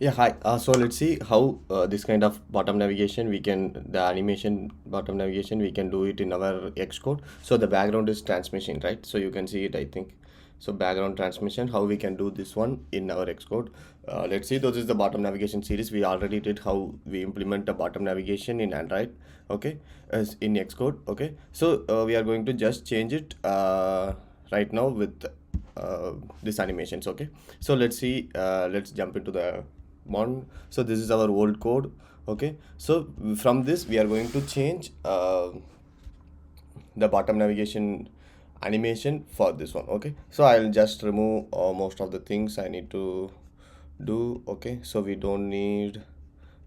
Yeah, hi. So let's see how this kind of bottom navigation the animation bottom navigation, we can do it in our Xcode. So the background is transmission, right? So you can see it, I think. So background transmission, how we can do this one in our Xcode. Let's see, this is the bottom navigation series. We already did how we implement the bottom navigation in Android, okay, as in Xcode, okay. So we are going to just change it right now with this animations, okay. So let's see, let's jump into the one. So this is our old code, okay. So from this we are going to change the bottom navigation animation for this one, okay. So I'll just remove most of the things I need to do, okay. So we don't need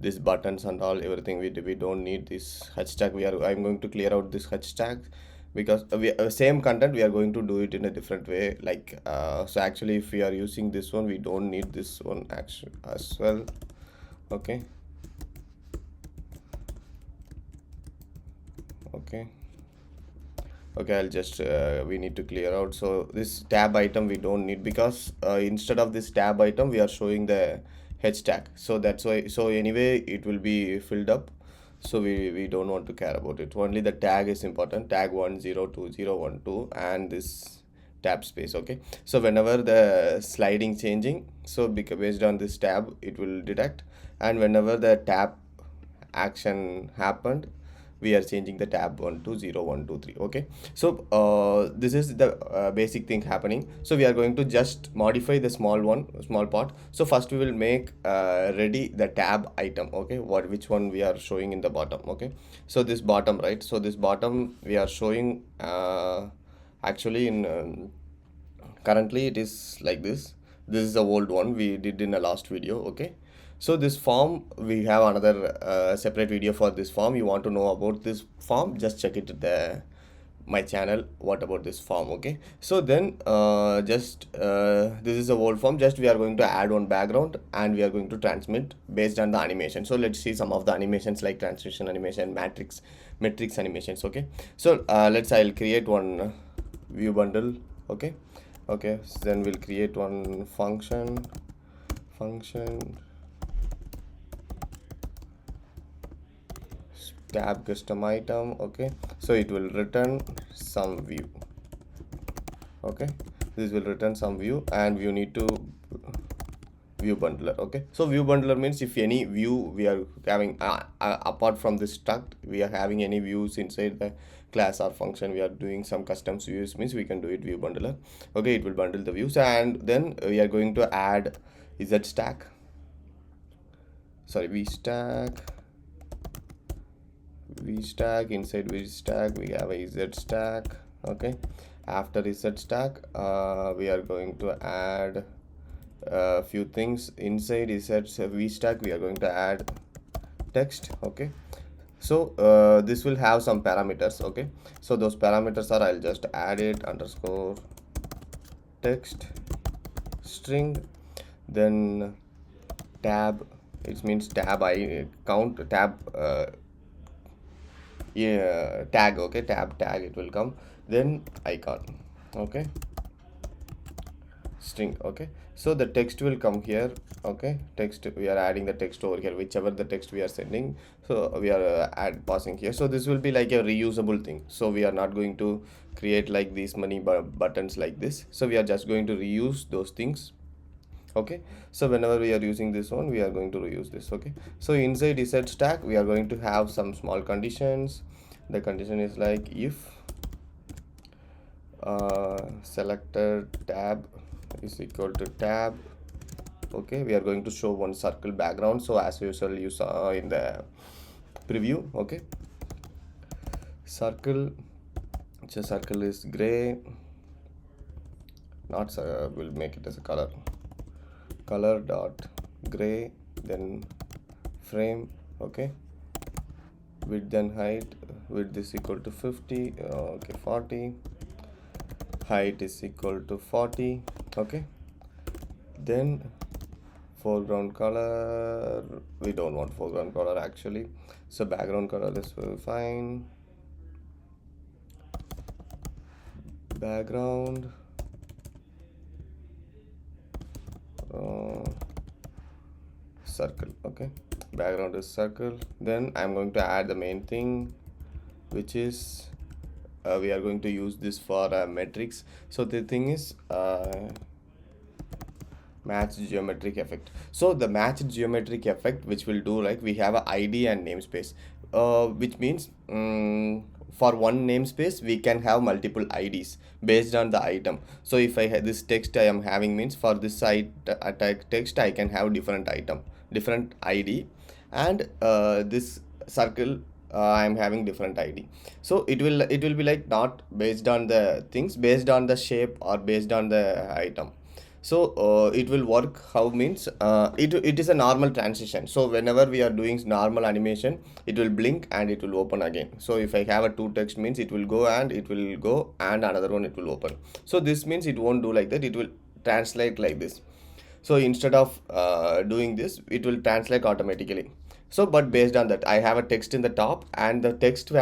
these buttons and all, everything we don't need this hashtag. I'm going to clear out this hashtag because same content we are going to do it in a different way, like so actually if we are using this one, we don't need this one actually as well, okay. Okay, okay, I'll just we need to clear out. So this tab item we don't need because instead of this tab item we are showing the h tag, so that's why. So anyway it will be filled up, so we don't want to care about it. Only the tag is important, tag 102012 and this tab space, okay. So whenever the sliding changing, so because based on this tab it will detect, and whenever the tab action happened, we are changing the tab 120123, okay. So this is the basic thing happening. So we are going to just modify the small part. So first we will make ready the tab item, okay, which one we are showing in the bottom, okay. So this bottom, right? So this bottom we are showing actually in currently it is like this is the old one we did in the last video, okay. So this form, we have another separate video for this form. You want to know about this form, just check it at the my channel, what about this form, okay. So then just this is a old form, just we are going to add one background and we are going to transmit based on the animation. So let's see some of the animations like transition animation, matrix animations, okay. So I'll create one view bundle, okay. Okay, so then we'll create one function tab custom item, okay. So it will return some view, okay. This will return some view and you need to view bundler, okay. So view bundler means if any view we are having apart from this struct, we are having any views inside the class or function, we are doing some custom views, means we can do it view bundler, okay. It will bundle the views and then we are going to add z stack, sorry, v stack. Inside v stack we have a z stack, okay. After z stack we are going to add a few things. Inside v stack we are going to add text, okay. So this will have some parameters, okay. So those parameters are, I'll just add it underscore text string, then tab, it means tab I count tab yeah, tag, okay, tab tag it will come, then icon, okay, string, okay. So the text will come here, okay. Text, we are adding the text over here, whichever the text we are sending, so we are passing here. So this will be like a reusable thing, so we are not going to create like these many buttons like this, so we are just going to reuse those things, okay. So whenever we are using this one, we are going to reuse this, okay. So inside set stack we are going to have some small conditions. The condition is like if selected tab is equal to tab, okay. We are going to show one circle background, so as usual you saw in the preview, okay. Circle, so circle is gray, not we'll make it as a color dot gray, then frame, okay. Width and height, width is equal to 50, okay, 40, height is equal to 40, okay. Then foreground color, we don't want foreground color actually, so background color is fine. Background circle. Okay, background is circle. Then I'm going to add the main thing, which is we are going to use this for metrics. So the thing is match geometric effect. So the match geometric effect, which will do, like, we have a id and namespace, which means for one namespace we can have multiple ids based on the item. So if I have this text I am having, means for this site text I can have different item, different id, and this circle I am having different id. So it will be like not based on the things, based on the shape or based on the item. So it will work how, means it is a normal transition. So whenever we are doing normal animation, it will blink and it will open again. So if I have a two text, means it will go and it will go, and another one it will open. So this means it won't do like that, it will translate like this. So instead of doing this, it will translate automatically. So but based on that, I have a text in the top, and the text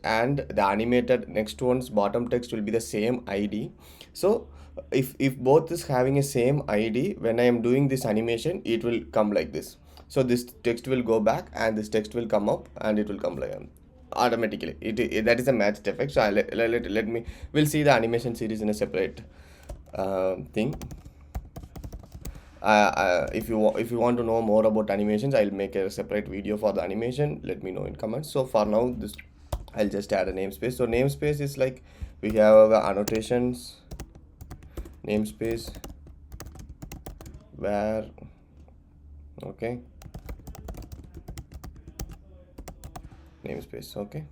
and the animated next one's bottom text will be the same id. So if both is having a same id, when I am doing this animation, it will come like this. So this text will go back and this text will come up and it will come like automatically. That is a matched effect. So let me, we'll see the animation series in a separate thing. If you want to know more about animations, I'll make a separate video for the animation. Let me know in comments. So for now, this, I'll just add a namespace. So namespace is like, we have annotations, namespace, where, okay, namespace. Okay,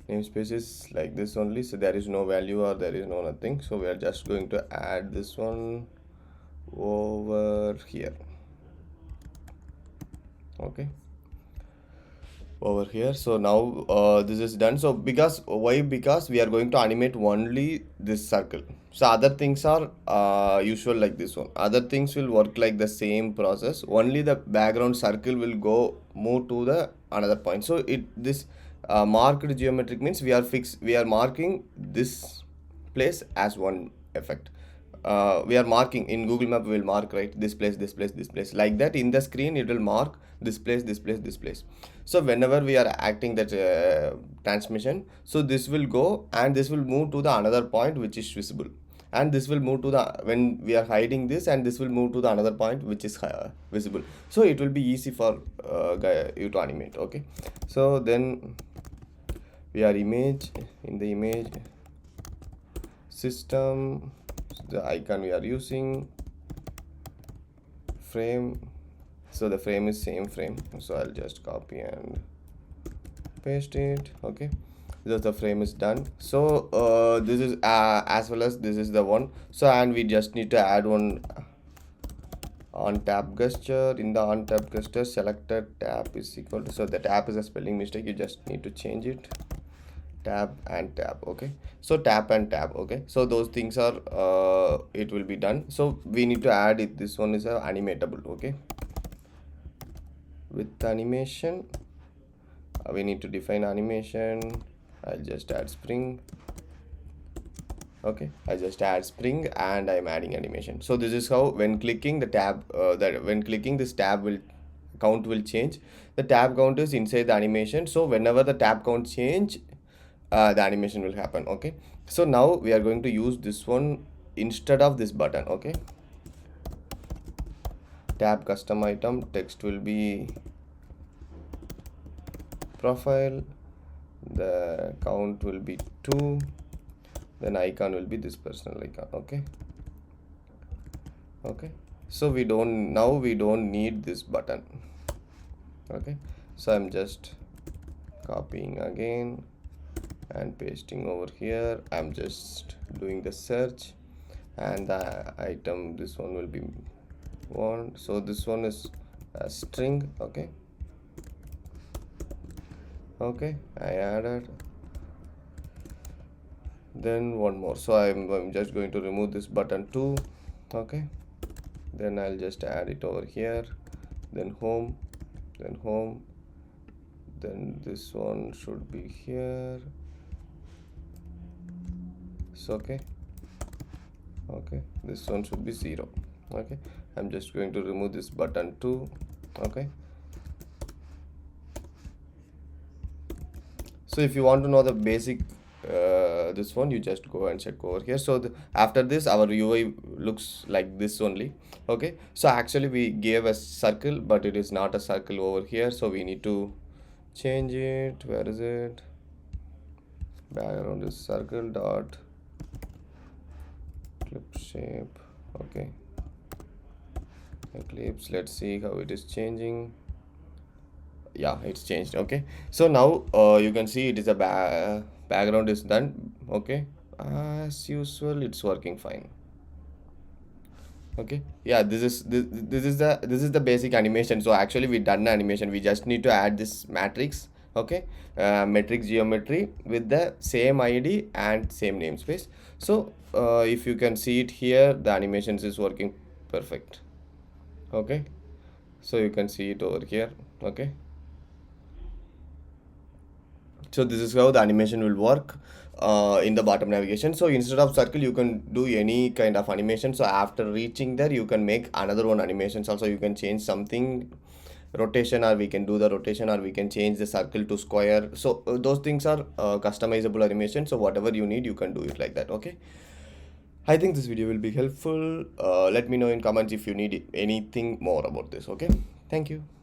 namespace is like this only. So there is no value or there is no nothing. So we are just going to add this one over here. Okay, over here. So now this is done. So because why? Because we are going to animate only this circle. So other things are usual like this one. Other things will work like the same process. Only the background circle will go move to the another point. So this marked geometric means we are marking this place as one effect. We are marking in Google Map, we will mark, right, this place, this place, this place, like that. In the screen it will mark this place, this place, this place. So whenever we are acting that transmission, so this will go and this will move to the another point which is visible, and this will move to the, when we are hiding this, and this will move to the another point which is visible. So it will be easy for you to animate. Okay, so then we are image, in the image system, the icon we are using frame. So the frame is same frame, so I'll just copy and paste it. Okay, so the frame is done. So this is as well as this is the one. So and we just need to add one on tab gesture. In the on tab gesture, selected tab is equal to, so the tab is a spelling mistake, you just need to change it, tab and tab. Okay, so tab and tab. Okay, so those things are it will be done. So we need to add it, this one is a animatable. Okay, with animation we need to define animation. I'll just add spring. Okay, I just add spring and I'm adding animation. So this is how, when clicking the tab, when clicking this tab, will count will change. The tab count is inside the animation. So whenever the tab count change, the animation will happen. Okay, so now we are going to use this one instead of this button. Okay, tab custom item, text will be profile, the count will be 2, then icon will be this personal icon. Okay, okay, so we don't need this button. Okay, so I'm just copying again and pasting over here. I'm just doing the search, and the item, this one will be 1. So this one is a string. Okay, okay, I added. Then one more. So I'm just going to remove this button 2. Okay, then I'll just add it over here, then home, then home, then this one should be here. So okay, okay, this one should be 0. Okay, I'm just going to remove this button 2. Okay, so if you want to know the basic this one, you just go and check over here. So after this our UI looks like this only. Okay, so actually we gave a circle, but it is not a circle over here, so we need to change it. Where is it? Background is circle dot clip shape. Okay, eclipse, let's see how it is changing. Yeah, it's changed. Okay, so now you can see it is a background is done. Okay, as usual it's working fine. Okay, yeah, this is the basic animation. So actually we done the animation, we just need to add this matrix. Okay, matrix geometry with the same id and same namespace. So if you can see it here, the animations is working perfect. Okay, so you can see it over here. Okay, so this is how the animation will work in the bottom navigation. So instead of circle, you can do any kind of animation. So after reaching there, you can make another one animations. Also, you can change something rotation, or we can do the rotation, or we can change the circle to square. So those things are customizable animation. So whatever you need, you can do it like that. Okay, I think this video will be helpful. Let me know in comments if you need anything more about this. Okay, thank you.